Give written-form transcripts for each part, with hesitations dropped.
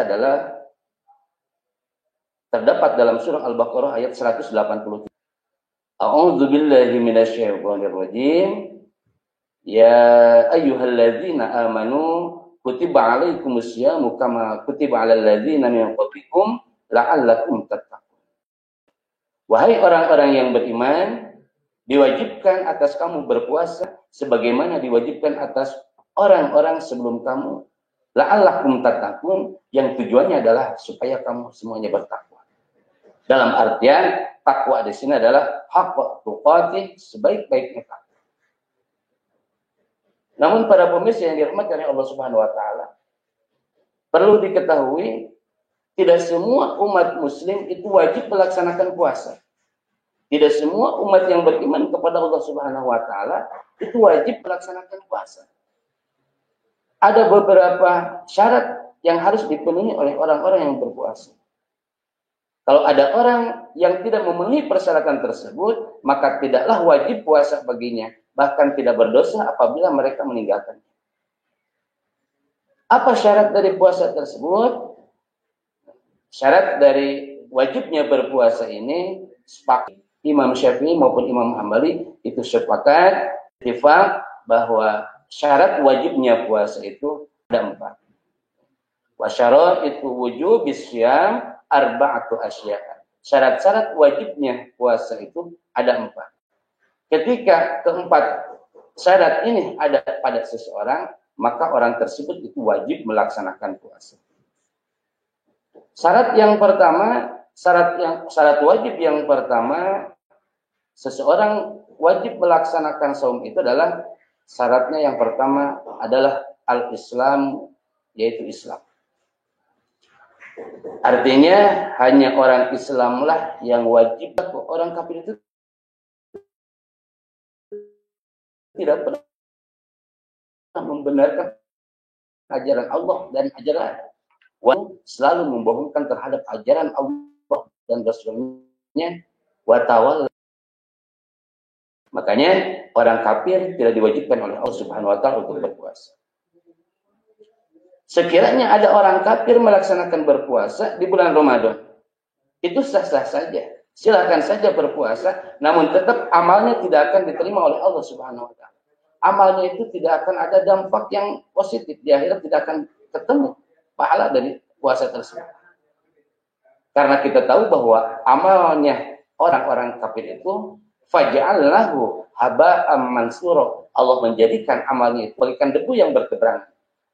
adalah terdapat dalam surah Al-Baqarah ayat 180. A'udzu billahi minasyaitonir rajim. Ya ayyuhalladzina amanu kutiba alaikumus syamu kama kutiba alal ladzina min qablikum la'allakum tattaqun. Wahai orang-orang yang beriman, diwajibkan atas kamu berpuasa sebagaimana diwajibkan atas orang-orang sebelum kamu. La'allakum tattaqun, yang tujuannya adalah supaya kamu semuanya bertakwa. Dalam artian takwa di sini adalah haqqa tuqatih, sebaik-baiknya takwa. Namun para pemirsa yang dirahmati oleh Allah Subhanahu wa taala, perlu diketahui tidak semua umat muslim itu wajib melaksanakan puasa. Tidak semua umat yang beriman kepada Allah Subhanahu wa taala itu wajib melaksanakan puasa. Ada beberapa syarat yang harus dipenuhi oleh orang-orang yang berpuasa. Kalau ada orang yang tidak memenuhi persyaratan tersebut, maka tidaklah wajib puasa baginya, bahkan tidak berdosa apabila mereka meninggalkannya. Apa syarat dari puasa tersebut? Syarat dari wajibnya berpuasa ini, sepakat Imam Syafi'i maupun Imam Hambali itu sepakat bahwa syarat wajibnya puasa itu ada 4. Wa syaraitu wujubis syiyam arba'atu asya'. Syarat-syarat wajibnya puasa itu ada 4. Ketika keempat syarat ini ada pada seseorang, maka orang tersebut itu wajib melaksanakan puasa. Syarat yang pertama, syarat wajib yang pertama, seseorang wajib melaksanakan saum itu adalah syaratnya yang pertama adalah al-Islam, yaitu Islam. Artinya hanya orang Islamlah yang wajib. Orang kafir itu tidak pernah membenarkan ajaran Allah dan ajaran selalu membohongkan terhadap ajaran Allah dan Rasulnya. Watawal. Makanya orang kafir tidak diwajibkan oleh Allah Subhanahu wa taala untuk berpuasa. Sekiranya ada orang kafir melaksanakan berpuasa di bulan Ramadan, itu sah-sah saja. Silakan saja berpuasa, namun tetap amalnya tidak akan diterima oleh Allah Subhanahu wa taala. Amalnya itu tidak akan ada dampak yang positif, di akhirat tidak akan ketemu pahala dari puasa tersebut. Karena kita tahu bahwa amalnya orang-orang kafir itu faja'allahu haba'am mansura. Allah menjadikan amalnya itu bagaikan debu yang bertebaran.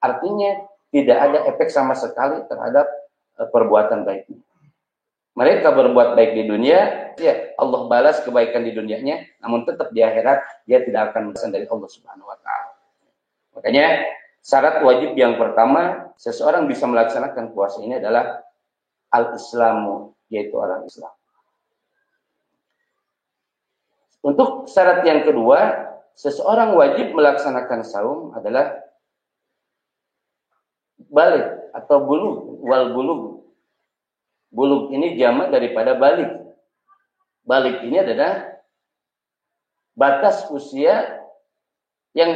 Artinya tidak ada efek sama sekali terhadap perbuatan baiknya. Mereka berbuat baik di dunia, ya Allah balas kebaikan di dunianya, namun tetap di akhirat dia tidak akan berkesan dari Allah Subhanahu wa taala. Makanya syarat wajib yang pertama seseorang bisa melaksanakan puasa ini adalah al-Islamu, yaitu orang Islam. Untuk syarat yang kedua, seseorang wajib melaksanakan saum adalah balik atau bulug, wal bulug. Bulug ini jamak daripada balik. Balik ini adalah batas usia yang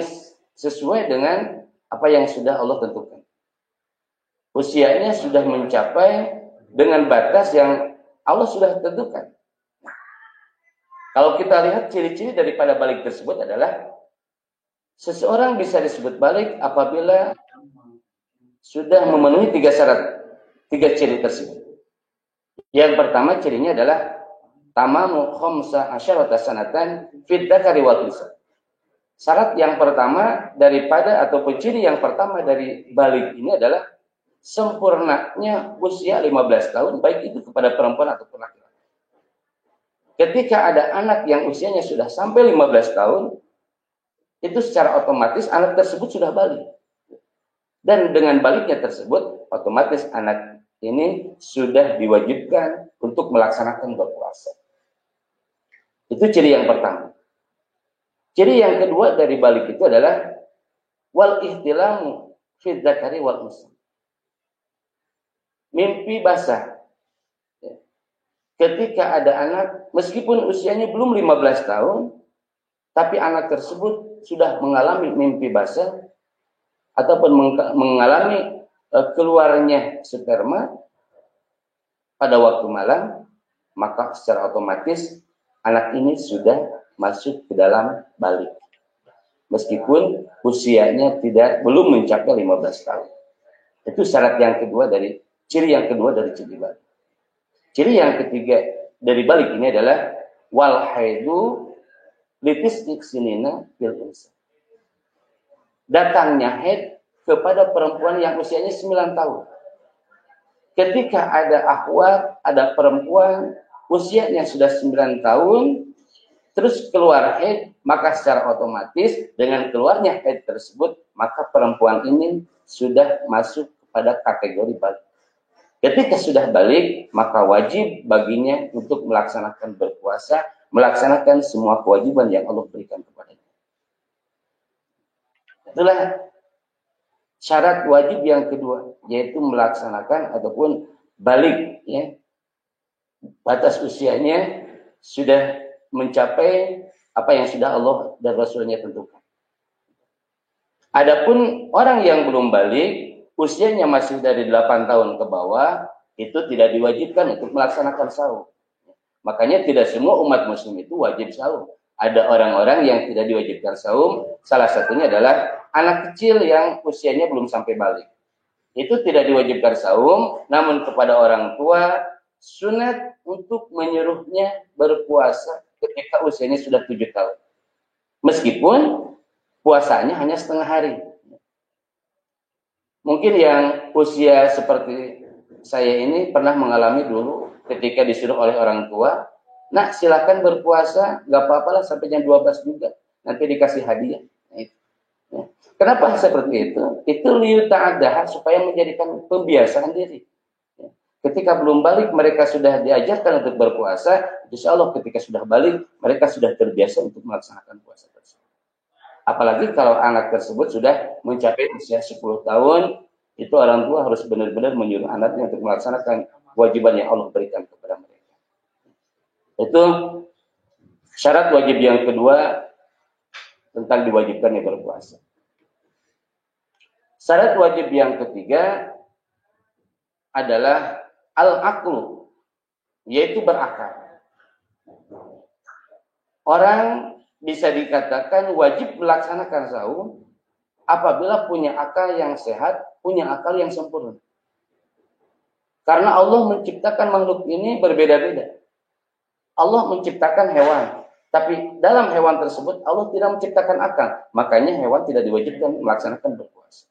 sesuai dengan apa yang sudah Allah tentukan. Usianya sudah mencapai dengan batas yang Allah sudah tentukan. Kalau kita lihat ciri-ciri daripada balik tersebut adalah seseorang bisa disebut balik apabila sudah memenuhi 3 syarat, 3 ciri tersebut. Yang pertama cirinya adalah tamamu khamsa asyarata sanatan fid dzakari wal unsa. Syarat yang pertama daripada ataupun ciri yang pertama dari balik ini adalah sempurnanya usia 15 tahun, baik itu kepada perempuan ataupun laki-laki. Ketika ada anak yang usianya sudah sampai 15 tahun, itu secara otomatis anak tersebut sudah balik. Dan dengan baliknya tersebut, otomatis anak ini sudah diwajibkan untuk melaksanakan berpuasa. Itu ciri yang pertama. Ciri yang kedua dari balik itu adalah wal ihtilamu fi dzakari wal unsa. Mimpi basah. Ketika ada anak, meskipun usianya belum 15 tahun, tapi anak tersebut sudah mengalami mimpi basah ataupun mengalami keluarnya sperma pada waktu malam, maka secara otomatis anak ini sudah masuk ke dalam balik. Meskipun usianya belum mencapai 15 tahun. Itu syarat yang kedua ciri yang kedua dari ciri balik. Ciri yang ketiga dari balik ini adalah wal haidu litisdik sinina fil insan. Datangnya haid kepada perempuan yang usianya 9 tahun. Ketika ada akhwat, ada perempuan usianya sudah 9 tahun, terus keluar haid, maka secara otomatis dengan keluarnya haid tersebut, maka perempuan ini sudah masuk kepada kategori balik. Ketika sudah balik, maka wajib baginya untuk melaksanakan berpuasa, melaksanakan semua kewajiban yang Allah berikan kepadanya. Itulah syarat wajib yang kedua, yaitu melaksanakan ataupun balik, ya. Batas usianya sudah mencapai apa yang sudah Allah dan Rasulnya tentukan. Adapun orang yang belum balik, usianya masih dari 8 tahun ke bawah, itu tidak diwajibkan untuk melaksanakan saum. Makanya tidak semua umat muslim itu wajib saum. Ada orang-orang yang tidak diwajibkan saum, salah satunya adalah anak kecil yang usianya belum sampai balik. Itu tidak diwajibkan saum, namun kepada orang tua sunat untuk menyuruhnya berpuasa ketika usianya sudah 7 tahun. Meskipun puasanya hanya setengah hari. Mungkin yang usia seperti saya ini pernah mengalami dulu ketika disuruh oleh orang tua, nah silakan berpuasa, gak apa-apalah sampai jam 12 juga, nanti dikasih hadiah. Nah, kenapa seperti itu? Itu liyuta'adaha supaya menjadikan pembiasaan diri. Ketika belum balik, mereka sudah diajarkan untuk berpuasa. Insya Allah ketika sudah balik, mereka sudah terbiasa untuk melaksanakan puasa tersebut. Apalagi kalau anak tersebut sudah mencapai usia 10 tahun, itu orang tua harus benar-benar menyuruh anaknya untuk melaksanakan kewajiban yang Allah berikan kepada mereka. Itu syarat wajib yang kedua tentang diwajibkannya berpuasa. Syarat wajib yang ketiga adalah al-aqlu, yaitu berakal. Orang bisa dikatakan wajib melaksanakan saum apabila punya akal yang sehat, punya akal yang sempurna. Karena Allah menciptakan makhluk ini berbeda-beda. Allah menciptakan hewan, tapi dalam hewan tersebut Allah tidak menciptakan akal. Makanya hewan tidak diwajibkan melaksanakan berpuasa.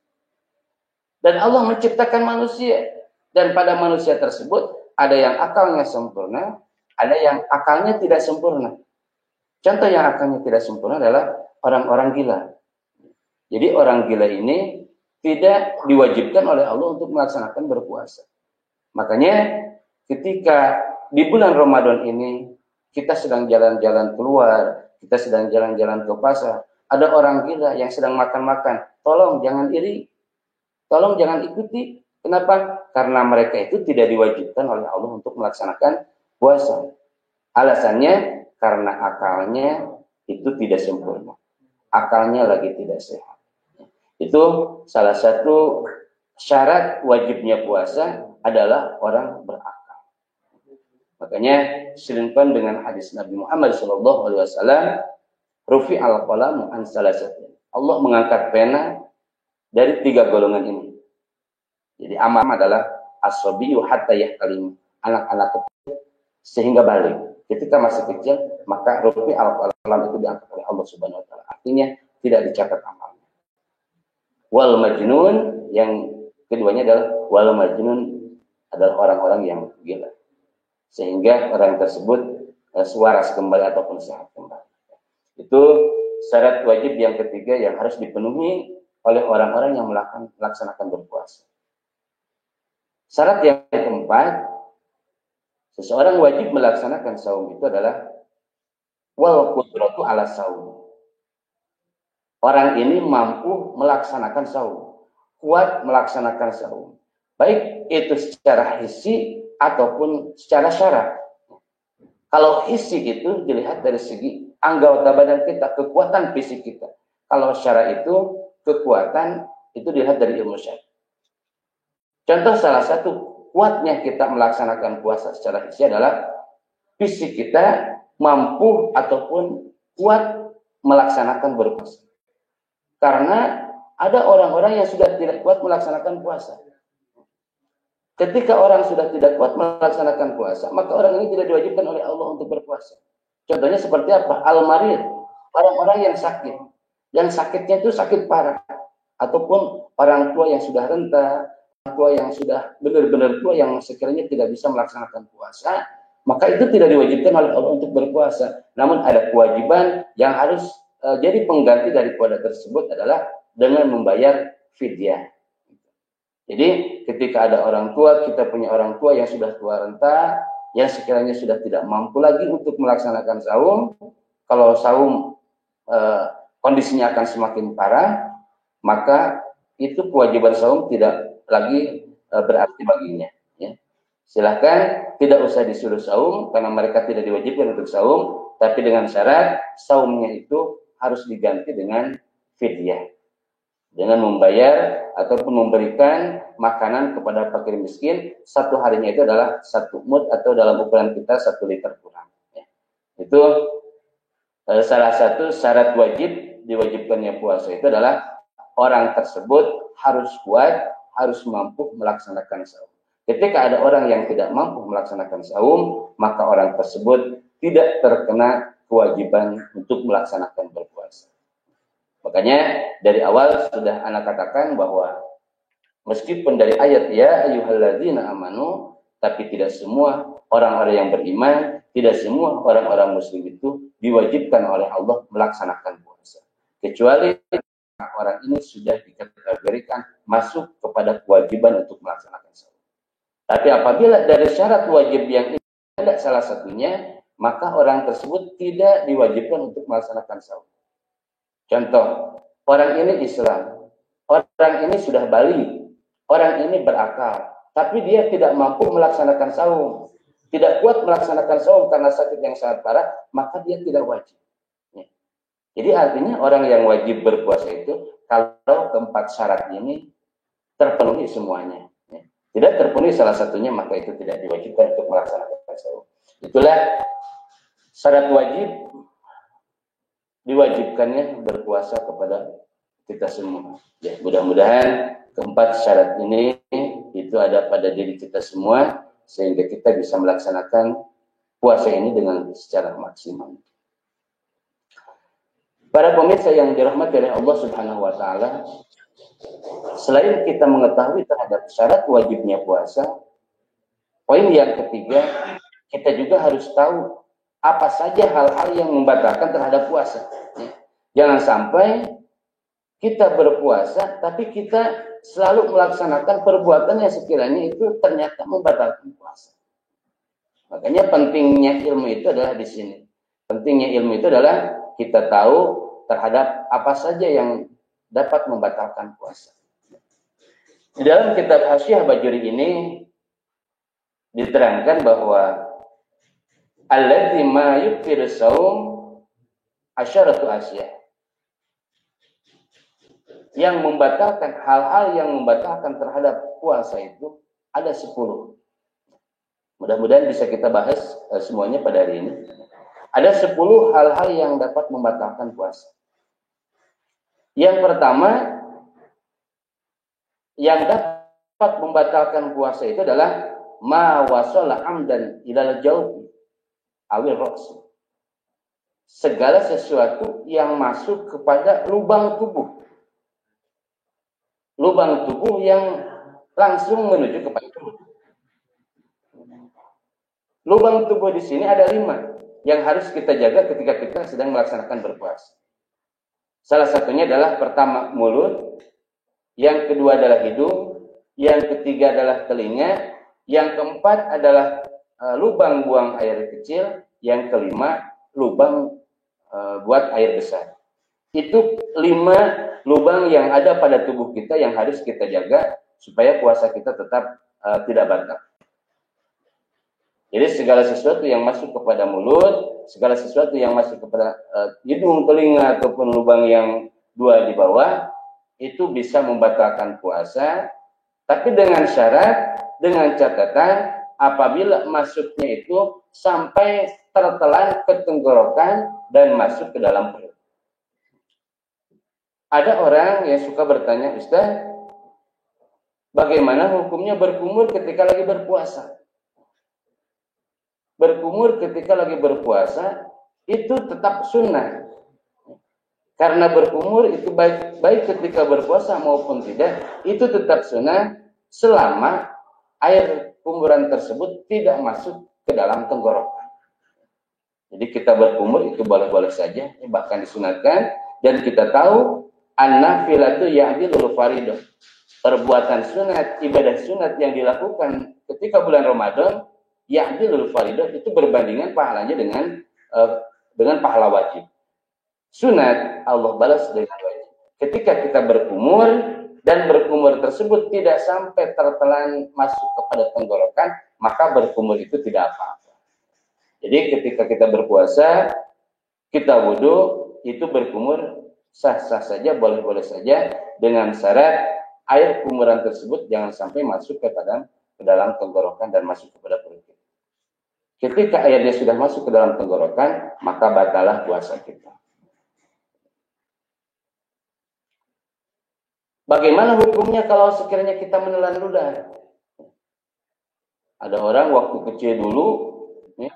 Dan Allah menciptakan manusia. Dan pada manusia tersebut ada yang akalnya sempurna, ada yang akalnya tidak sempurna. Contoh yang akalnya tidak sempurna adalah orang-orang gila. Jadi orang gila ini tidak diwajibkan oleh Allah untuk melaksanakan berpuasa. Makanya ketika di bulan Ramadan ini kita sedang jalan-jalan keluar, kita sedang jalan-jalan ke pasar, ada orang gila yang sedang makan-makan, tolong jangan iri, tolong jangan ikuti. Kenapa? Karena mereka itu tidak diwajibkan oleh Allah untuk melaksanakan puasa. Alasannya karena akalnya itu tidak sempurna. Akalnya lagi tidak sehat. Itu salah satu syarat wajibnya puasa adalah orang berakal. Makanya selinkan dengan hadis Nabi Muhammad SAW, rufi al-qalamu an salasatin. Allah mengangkat pena dari 3 golongan ini. Jadi amam adalah as-sabiyyu hatta yahtalim, anak-anak kecil sehingga balik. Ketika masih kecil, maka rufi al-qalam itu diangkat oleh Allah Subhanahu wa taala. Artinya tidak dicatat amalnya. Wal majnun, yang keduanya adalah wal majnun adalah orang-orang yang gila. Sehingga orang tersebut waras kembali ataupun sehat kembali. Itu syarat wajib yang ketiga yang harus dipenuhi oleh orang-orang yang melaksanakan berpuasa. Syarat yang keempat, seseorang wajib melaksanakan saum itu adalah wal qudratu ala saum. Orang ini mampu melaksanakan saum, kuat melaksanakan saum. Baik itu secara hissi ataupun secara syara. Kalau hissi itu dilihat dari segi anggota badan kita, kekuatan fisik kita. Kalau syara itu kekuatan itu dilihat dari ilmu syara. Contoh salah satu kuatnya kita melaksanakan puasa secara hissi adalah fisik kita mampu ataupun kuat melaksanakan berpuasa. Karena ada orang-orang yang sudah tidak kuat melaksanakan puasa. Ketika orang sudah tidak kuat melaksanakan puasa, maka orang ini tidak diwajibkan oleh Allah untuk berpuasa. Contohnya seperti apa? Al-marid, orang-orang yang sakit. Yang sakitnya itu sakit parah. Ataupun orang tua yang sudah renta, orang tua yang sudah benar-benar tua yang sekiranya tidak bisa melaksanakan puasa, maka itu tidak diwajibkan oleh Allah untuk berpuasa. Namun ada kewajiban yang harus jadi pengganti dari puasa tersebut adalah dengan membayar fidyah. Jadi ketika ada orang tua, kita punya orang tua yang sudah tua renta, yang sekiranya sudah tidak mampu lagi untuk melaksanakan saum, kalau saum kondisinya akan semakin parah, maka itu kewajiban saum tidak lagi berarti baginya. Ya. Silahkan tidak usah disuruh saum karena mereka tidak diwajibkan untuk saum, tapi dengan syarat saumnya itu harus diganti dengan fidyah, dengan membayar ataupun memberikan makanan kepada fakir miskin. Satu harinya itu adalah 1 mud atau dalam ukuran kita 1 liter kurang. Ya. Itu salah satu syarat wajib diwajibkannya puasa itu adalah orang tersebut harus kuat, harus mampu melaksanakan saum. Ketika ada orang yang tidak mampu melaksanakan saum, maka orang tersebut tidak terkena kewajiban untuk melaksanakan berpuasa. Makanya dari awal sudah anak katakan bahwa meskipun dari ayat ya ayyuhalladzina amanu, tapi tidak semua orang-orang yang beriman, tidak semua orang-orang muslim itu diwajibkan oleh Allah melaksanakan puasa. Kecuali orang ini sudah dikategorikan masuk kepada kewajiban untuk melaksanakan saum. Tapi apabila dari syarat wajib yang ini ada salah satunya, maka orang tersebut tidak diwajibkan untuk melaksanakan saum. Contoh, orang ini Islam, orang ini sudah balik, orang ini berakal, tapi dia tidak mampu melaksanakan saum, tidak kuat melaksanakan saum karena sakit yang sangat parah, maka dia tidak wajib. Ya. Jadi artinya orang yang wajib berpuasa itu kalau keempat syarat ini terpenuhi semuanya. Ya. Tidak terpenuhi salah satunya, maka itu tidak diwajibkan untuk melaksanakan saum. Itulah syarat wajib diwajibkannya berpuasa kepada kita semua. Ya, mudah-mudahan keempat syarat ini itu ada pada diri kita semua sehingga kita bisa melaksanakan puasa ini dengan secara maksimal. Para pemirsa yang dirahmati oleh Allah Subhanahu wa taala, selain kita mengetahui terhadap syarat wajibnya puasa, poin yang ketiga, kita juga harus tahu apa saja hal-hal yang membatalkan terhadap puasa. Ya. Jangan sampai kita berpuasa, tapi kita selalu melaksanakan perbuatan yang sekiranya itu ternyata membatalkan puasa. Makanya pentingnya ilmu itu adalah di sini. Pentingnya ilmu itu adalah kita tahu terhadap apa saja yang dapat membatalkan puasa. Di dalam kitab Hasyiah Bajuri ini diterangkan bahwa alladzi ma yuftiru shaum asyaratu asya. Yang membatalkan hal-hal yang membatalkan terhadap puasa itu ada 10. Mudah-mudahan bisa kita bahas semuanya pada hari ini. Ada 10 hal-hal yang dapat membatalkan puasa. Yang pertama yang dapat membatalkan puasa itu adalah ma wasala amdan ilal jauhi awil roksi. Segala sesuatu yang masuk kepada lubang tubuh. Lubang tubuh yang langsung menuju kepada tubuh. Lubang tubuh di sini ada 5 yang harus kita jaga ketika kita sedang melaksanakan berpuasa. Salah satunya adalah pertama mulut, yang kedua adalah hidung, yang ketiga adalah telinga, yang keempat adalah lubang buang air kecil, yang kelima lubang buat air besar. Itu 5 lubang yang ada pada tubuh kita yang harus kita jaga supaya puasa kita tetap tidak batal. Jadi segala sesuatu yang masuk kepada mulut, segala sesuatu yang masuk kepada hidung, telinga ataupun lubang yang 2 di bawah itu bisa membatalkan puasa Tapi dengan syarat, dengan catatan apabila masuknya itu sampai tertelan ke tenggorokan dan masuk ke dalam perut. Ada orang yang suka bertanya, Ustaz, bagaimana hukumnya berkumur ketika lagi berpuasa? Berkumur ketika lagi berpuasa itu tetap sunnah. Karena berkumur itu baik ketika berpuasa maupun tidak, itu tetap sunnah selama air kumuran tersebut tidak masuk ke dalam tenggorokan. Jadi kita berkumur itu boleh-boleh saja, bahkan disunatkan. Dan kita tahu an-nafilatu ya'dilul faridah. Perbuatan sunat, ibadah sunat yang dilakukan ketika bulan Ramadan ya'dilul faridah itu berbandingan pahalanya dengan pahala wajib. Sunat Allah balas dengan wajib. Ketika kita berkumur dan berkumur tersebut tidak sampai tertelan masuk kepada tenggorokan, maka berkumur itu tidak apa-apa. Jadi ketika kita berpuasa, kita wudhu, itu berkumur sah-sah saja, boleh-boleh saja, dengan syarat air kumuran tersebut jangan sampai masuk ke dalam tenggorokan dan masuk kepada perut kita. Ketika airnya sudah masuk ke dalam tenggorokan, maka batalah puasa kita. Bagaimana hukumnya kalau sekiranya kita menelan ludah? Ada orang waktu kecil dulu, ya,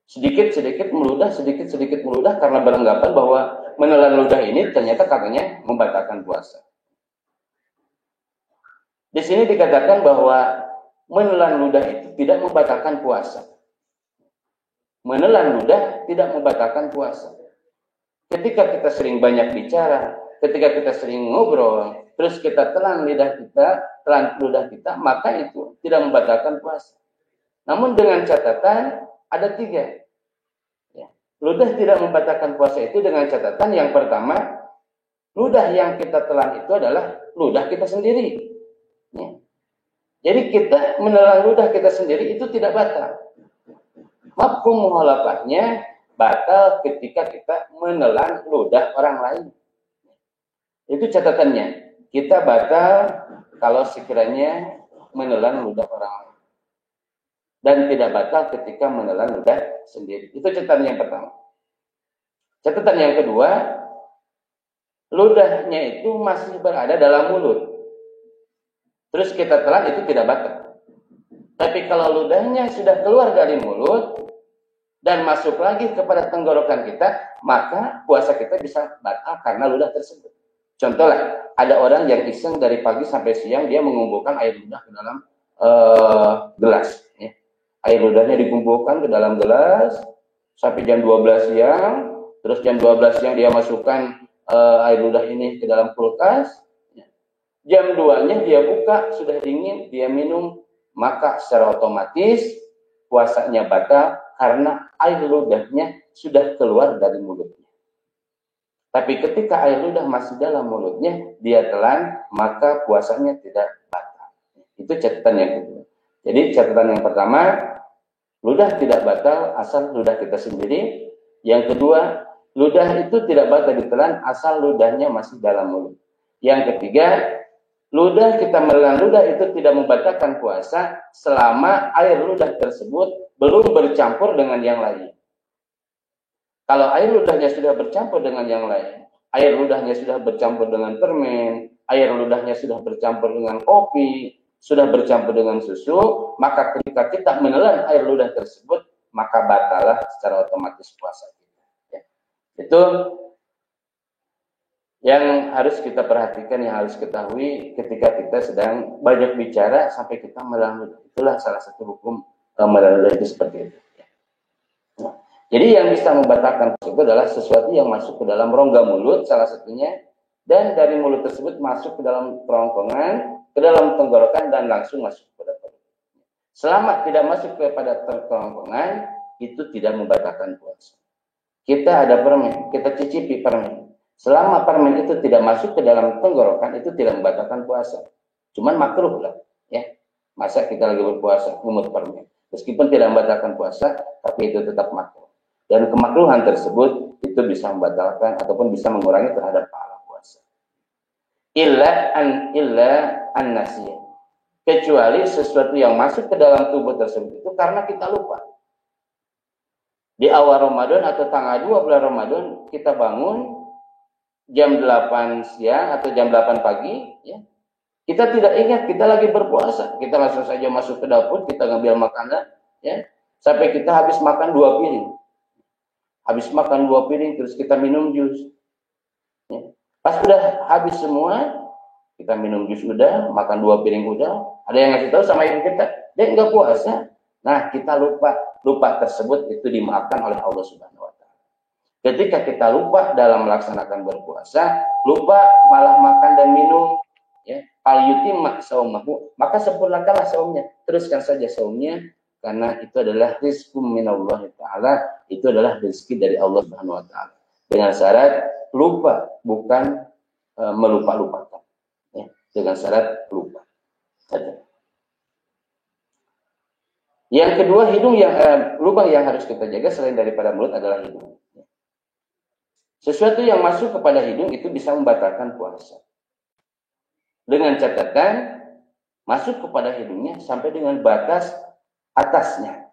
sedikit-sedikit meludah karena beranggapan bahwa menelan ludah ini ternyata katanya membatalkan puasa. Di sini dikatakan bahwa menelan ludah itu tidak membatalkan puasa. Menelan ludah tidak membatalkan puasa. Ketika kita sering banyak bicara, ketika kita sering ngobrol, terus kita telan ludah kita, maka itu tidak membatalkan puasa. Namun dengan catatan ada 3. Ya. Ludah tidak membatalkan puasa itu dengan catatan yang pertama, ludah yang kita telan itu adalah ludah kita sendiri. Ya. Jadi kita menelan ludah kita sendiri itu tidak batal. Mafhum mukhalafahnya batal ketika kita menelan ludah orang lain. Itu catatannya. Kita batal kalau sekiranya menelan ludah orang lain. Dan tidak batal ketika menelan ludah sendiri. Itu catatan yang pertama. Catatan yang kedua, ludahnya itu masih berada dalam mulut. Terus kita telan itu tidak batal. Tapi kalau ludahnya sudah keluar dari mulut dan masuk lagi kepada tenggorokan kita, maka puasa kita bisa batal karena ludah tersebut. Contohnya, ada orang yang iseng dari pagi sampai siang dia mengumpulkan air ludah ke dalam gelas. Ya. Air ludahnya dikumpulkan ke dalam gelas sampai jam 12 siang. Terus jam 12 siang dia masukkan air ludah ini ke dalam kulkas. Ya. Jam 2-nya dia buka, sudah dingin, dia minum. Maka secara otomatis puasanya batal karena air ludahnya sudah keluar dari mulutnya. Tapi ketika air ludah masih dalam mulutnya, dia telan, maka puasanya tidak batal. Itu catatan yang kedua. Jadi catatan yang pertama, ludah tidak batal asal ludah kita sendiri. Yang kedua, ludah itu tidak batal ditelan asal ludahnya masih dalam mulut. Yang ketiga, ludah kita menelan ludah itu tidak membatalkan puasa selama air ludah tersebut belum bercampur dengan yang lain. Kalau air ludahnya sudah bercampur dengan yang lain, air ludahnya sudah bercampur dengan permen, air ludahnya sudah bercampur dengan kopi, sudah bercampur dengan susu, maka ketika kita menelan air ludah tersebut, maka batalah secara otomatis puasa kita. Ya. Itu yang harus kita perhatikan, yang harus ketahui ketika kita sedang banyak bicara sampai kita menelan ludah. Itulah salah satu hukum menelan ludah itu seperti itu. Nah, jadi yang bisa membatalkan itu adalah sesuatu yang masuk ke dalam rongga mulut salah satunya, dan dari mulut tersebut masuk ke dalam kerongkongan, ke dalam tenggorokan dan langsung masuk kepada perut. Selama tidak masuk kepada kerongkongan, itu tidak membatalkan puasa. Kita ada permen, kita cicipi permen. Selama permen itu tidak masuk ke dalam tenggorokan, itu tidak membatalkan puasa. Cuman makruh lah, ya. Masa kita lagi berpuasa ngumut permen. Meskipun tidak membatalkan puasa, tapi itu tetap makruh. Dan kemakruhan tersebut itu bisa membatalkan ataupun bisa mengurangi terhadap pahala puasa. Illa an nasiyah. kecuali sesuatu yang masuk ke dalam tubuh tersebut itu karena kita lupa. Di awal Ramadan atau tanggal 2 bulan Ramadan kita bangun jam 8 siang atau jam 8 pagi, ya. Kita tidak ingat kita lagi berpuasa. Kita langsung saja masuk ke dapur, kita ngambil makanan, ya. Sampai kita habis makan 2 piring. Habis makan 2 piring terus kita minum jus. Ya. Pas udah habis semua, kita minum jus udah, makan 2 piring udah. Ada yang ngasih tahu sama ibu kita, dia enggak puasa. Nah, kita lupa tersebut itu dimaafkan oleh Allah Subhanahu wa taala. Ketika kita lupa dalam melaksanakan berpuasa, lupa malah makan dan minum, ya, al yutimma saumahu, maka sempurnakanlah saumnya. Teruskan saja saumnya karena itu adalah rizqum minallah taala, itu adalah rezeki dari Allah Subhanahu wa taala. Dengan syarat lupa, bukan melupa-lupakan. Ya, dengan syarat lupa. Saja. Yang kedua, lubang yang harus kita jaga selain daripada mulut adalah hidung. Sesuatu yang masuk kepada hidung itu bisa membatalkan puasa. Dengan catatan, masuk kepada hidungnya sampai dengan batas atasnya.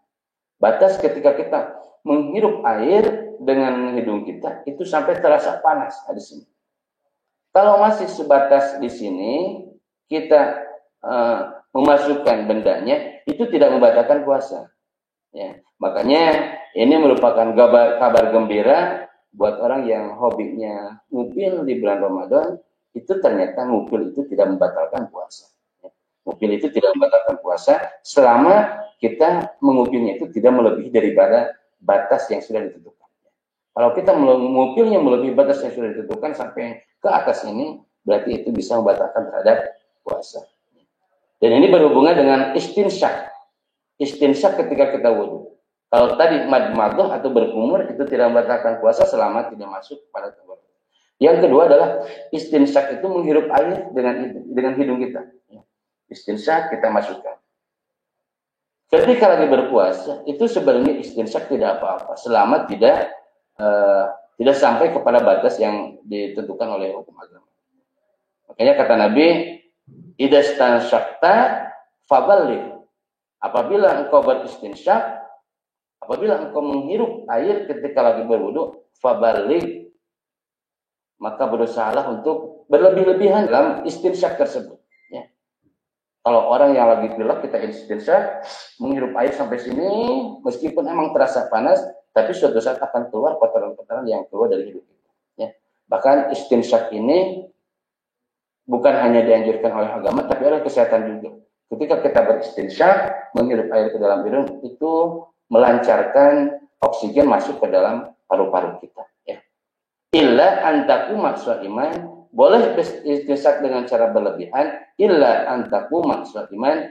Batas ketika kita menghirup air dengan hidung kita, itu sampai terasa panas di sini. Kalau masih sebatas di sini, kita memasukkan bendanya, itu tidak membatalkan puasa. Ya, makanya ini merupakan kabar gembira buat orang yang hobinya ngupil di bulan Ramadan. Itu ternyata ngupil itu tidak membatalkan puasa. Ya, ngupil itu tidak membatalkan puasa selama kita mengupilnya itu tidak melebihi daripada batas yang sudah ditentukan. Kalau kita mengupilnya melebihi batas yang sudah ditentukan sampai ke atas ini, berarti itu bisa membatalkan terhadap puasa. Dan ini berhubungan dengan istinsyak. Istinsyak ketika kita wudhu. Kalau tadi madmadah atau berkumur itu tidak membatalkan puasa selama tidak masuk pada tubuh. Yang kedua adalah istinsyak itu menghirup air dengan hidung kita. Istinsyak kita masukkan. Ketika lagi berpuasa itu sebenarnya istinsyak tidak apa-apa selama tidak sampai kepada batas yang ditentukan oleh hukum agama. Makanya kata Nabi, idza stansyakta faballigh. Apabila engkau beristinsyak, apabila engkau menghirup air ketika lagi berwudu, faballigh, maka berusahalah untuk berlebih-lebihan dalam istinsyak tersebut. Ya. Kalau orang yang lagi pilek kita istinsyak, menghirup air sampai sini, meskipun emang terasa panas, tapi suatu saat akan keluar kotoran-kotoran yang keluar dari hidup kita. Ya. Bahkan istinsyak ini bukan hanya dianjurkan oleh agama, tapi oleh kesehatan juga. Ketika kita beristinsyak, menghirup air ke dalam hidung, itu melancarkan oksigen masuk ke dalam paru-paru kita. Ya. Illa antaku maksud iman, boleh beristinsyak dengan cara berlebihan. Illa antaku maksud iman,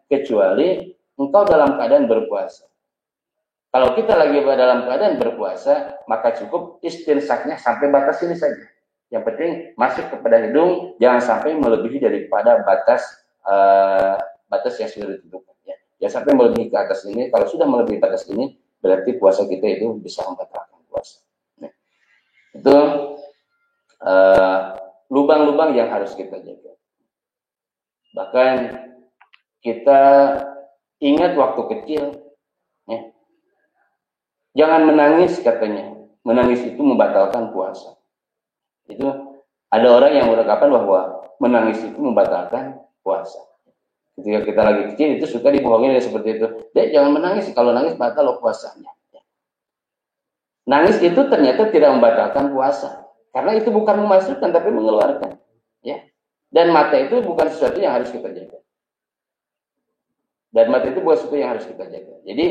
kecuali engkau dalam keadaan berpuasa. Kalau kita lagi dalam keadaan berpuasa, maka cukup istinsyaknya sampai batas ini saja. Yang penting masuk kepada hidung, jangan sampai melebihi daripada batas yang sudah ditentukan. Ya. Jangan sampai melebihi ke atas ini. Kalau sudah melebihi batas ini, berarti puasa kita itu bisa membatalkan puasa. Nah, itu lubang-lubang yang harus kita jaga. Bahkan kita ingat waktu kecil, ya. Jangan menangis katanya. Menangis itu membatalkan puasa. Itu ada orang yang beranggapan bahwa menangis itu membatalkan puasa. Ketika kita lagi kecil itu suka dibohongin seperti itu. Dek, jangan menangis, kalau nangis batal loh puasanya. Nangis itu ternyata tidak membatalkan puasa, karena itu bukan memasukkan tapi mengeluarkan. Ya. Dan mata itu bukan sesuatu yang harus kita jaga. Jadi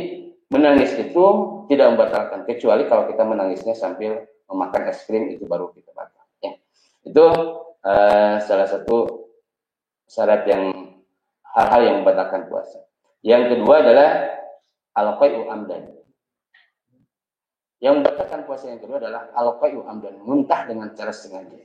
menangis itu tidak membatalkan, kecuali kalau kita menangisnya sambil memakan es krim, itu baru kita batal. Ya. Itu salah satu syarat hal-hal yang membatalkan puasa. Yang kedua adalah al-qai'u amdan. Yang membatalkan puasa yang kedua adalah al-qai'u amdan, muntah dengan cara sengaja.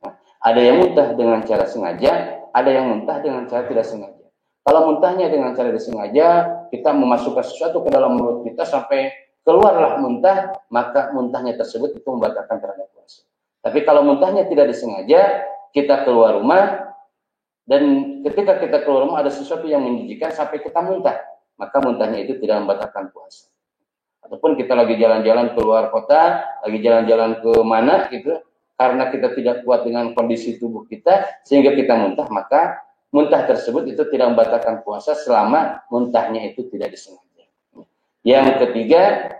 Nah, ada yang muntah dengan cara sengaja, ada yang muntah dengan cara tidak sengaja. Kalau muntahnya dengan cara disengaja, kita memasukkan sesuatu ke dalam mulut kita sampai keluarlah muntah, maka muntahnya tersebut itu membatalkan terhadap puasa. Tapi kalau muntahnya tidak disengaja, kita keluar rumah Dan ketika kita keluar rumah ada sesuatu yang menjijikkan sampai kita muntah, maka muntahnya itu tidak membatalkan puasa. Ataupun kita lagi jalan-jalan keluar kota, lagi jalan-jalan ke mana gitu, karena kita tidak kuat dengan kondisi tubuh kita sehingga kita muntah, maka muntah tersebut itu tidak membatalkan puasa selama muntahnya itu tidak disengaja. Yang ketiga,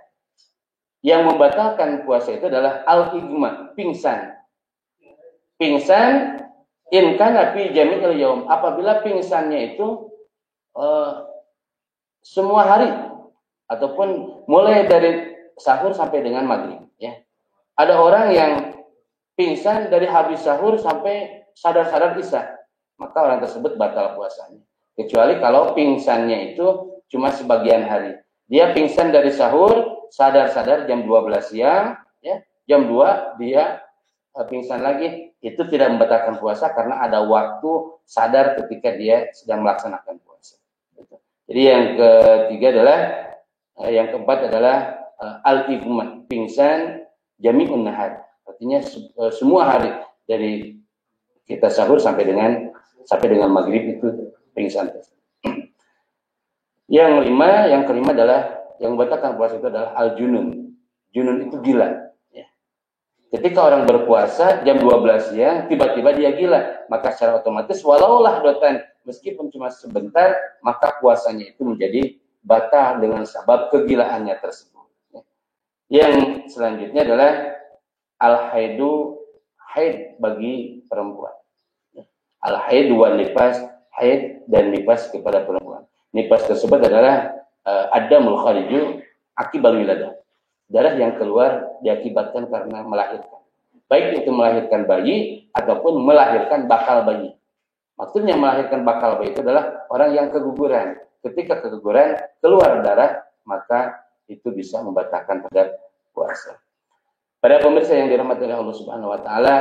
yang membatalkan puasa itu adalah al-igma, pingsan. Pingsan in kana fi jami'il yaum, apabila pingsannya itu semua hari ataupun mulai dari sahur sampai dengan maghrib, ya. Ada orang yang pingsan dari habis sahur sampai sadar-sadar isya, maka orang tersebut batal puasanya. Kecuali kalau pingsannya itu cuma sebagian hari. Dia pingsan dari sahur, sadar-sadar jam 12 siang, ya. Jam 2 dia pingsan lagi, itu tidak membatalkan puasa karena ada waktu sadar ketika dia sedang melaksanakan puasa. Jadi yang ketiga adalah, yang keempat adalah al-igma, pingsan jami'un nahar. Artinya semua hari dari kita sahur sampai dengan maghrib itu pingsan. Yang kelima adalah yang membatalkan puasa itu adalah al-junun. Junun itu gila. Ketika orang berpuasa jam 12 siang, tiba-tiba dia gila, maka secara otomatis walaulah dotan, meskipun cuma sebentar, maka puasanya itu menjadi batal dengan sebab kegilaannya tersebut. Yang selanjutnya adalah al-haidu, haid bagi perempuan. Al-haidu wan nifas, haid dan nifas kepada perempuan. Nifas tersebut adalah adamul khariju akibal wiladah. Darah yang keluar diakibatkan karena melahirkan. Baik itu melahirkan bayi ataupun melahirkan bakal bayi. Maksudnya melahirkan bakal bayi itu adalah orang yang keguguran. Ketika keguguran keluar darah, maka itu bisa membatalkan pada puasa. Pada pemirsa yang dirahmati oleh Allah Subhanahu wa taala,